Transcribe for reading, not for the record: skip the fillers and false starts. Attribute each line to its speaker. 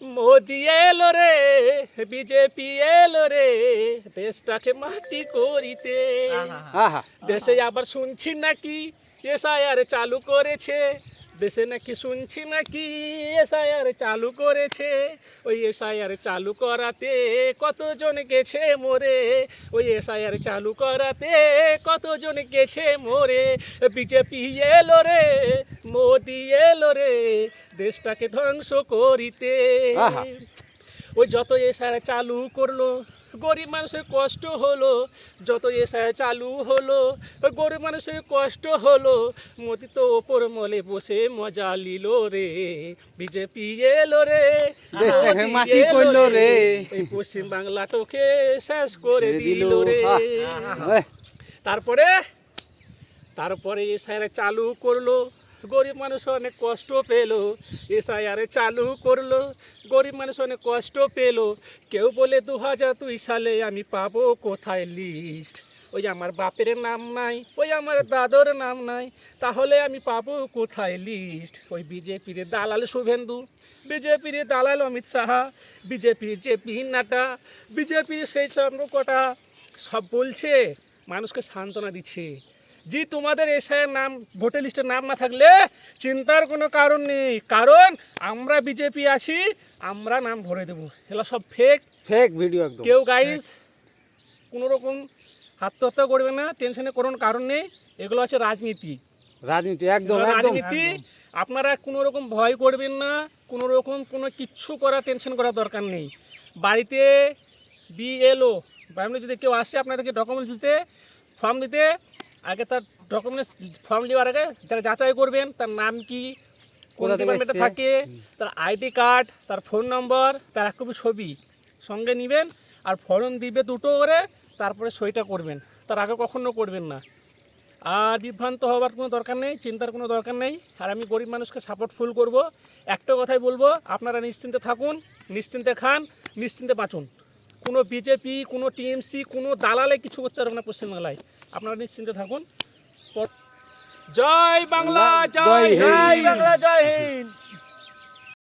Speaker 1: মোদি এলো রে, বিজেপি এলো রে, দেশটাকে মাটি করিতে। দেশে আবার শুনছি নাকি এসআইআর চালু করেছে, দেশে নাকি শুনছি নাকি এসআইআর চালু করেছে। ওই এসআইআর চালু করাতে কতজন গেছে মরে, ওই এসআইআর চালু করাতে কতজন গেছে মরে। বিজেপি এলো রে, মোদি এলো রে, দেশটাকে ধ্বংস করিতে। ওই যত এসআইআর চালু করলো গরিব মানুষের কষ্ট হলো, যত এসআইআর চালু হলো গরিব মানুষের কষ্ট হলো। মোদি তো ওপর মলে বসে মজা লিল রে, বিজেপি এলো রে,
Speaker 2: দেশটাকে মাটি করলো রে,
Speaker 1: এই পশ্চিম বাংলাটাকে শেষ করে দিল রে। তারপরে এসআইআর চালু করলো, গরিব মানুষ অনেক কষ্ট পেলো। এসআইআর চালু করলো, গরিব মানুষ অনেক কষ্ট পেলো। কেউ বলে 2002 সালে আমি পাবো কোথায় লিস্ট, ওই আমার বাপের নাম নাই, ওই আমার দাদর নাম নাই, তাহলে আমি পাবো কোথায় লিস্ট। ওই বিজেপির দালাল শুভেন্দু, বিজেপির দালাল অমিত শাহা, বিজেপির জেপি নাড্ডা, বিজেপির সেই চন্দ্রকোটা সব বলছে, মানুষকে সান্ত্বনা দিচ্ছে জি তোমাদের এসআইআর নাম ভোটার লিস্টের নাম না থাকলে চিন্তার কোনো কারণ নেই, কারণ আমরা বিজেপি আছি, আমরা নাম ভরে দেবো। এগুলো সব ফেক
Speaker 2: ফেক ভিডিও একদম।
Speaker 1: কেউ গাইস কোনো রকম আত্মহত্যা করবে না, টেনশনে কোনো কারণ নেই, এগুলো আছে রাজনীতি।
Speaker 2: রাজনীতি একদম
Speaker 1: রাজনীতি আপনারা কোনো রকম ভয় করবেন না, কোনো রকম কোনো কিচ্ছু করা টেনশন করার দরকার নেই। বাড়িতে বিএলও বাড়িতে যদি কেউ আসে আপনাদেরকে ডকুমেন্টস দিতে, ফর্ম দিতে, আগে তার ডকুমেন্টস ফর্ম দেওয়ার আগে যারা যাচাই করবেন তার নাম কি, কোন ডিপার্টমেন্টে থাকে, তার আইডি কার্ড, তার ফোন নম্বর, তার এক কপি ছবি সঙ্গে নেবেন, আর ফর্ম দিবে দুটো করে, তারপরে সইটা করবেন, তার আগে কখনো করবেন না। আর বিভ্রান্ত হওয়ার কোনো দরকার নেই, চিন্তার কোনো দরকার নেই। আর আমি গরিব মানুষকে সাপোর্ট ফুল করব। একটা কথাই বলবো, আপনারা নিশ্চিন্তে থাকুন, নিশ্চিন্তে খান, নিশ্চিন্তে বাঁচুন। কোনো বিজেপি, কোনো টিএমসি, কোনো দালালে কিছু করতে পারবে না পশ্চিমবাংলায়, আপনারা নিশ্চিন্তে থাকুন। জয় বাংলা, জয় হিন্দ।
Speaker 2: বাংলা, জয় হিন্দ।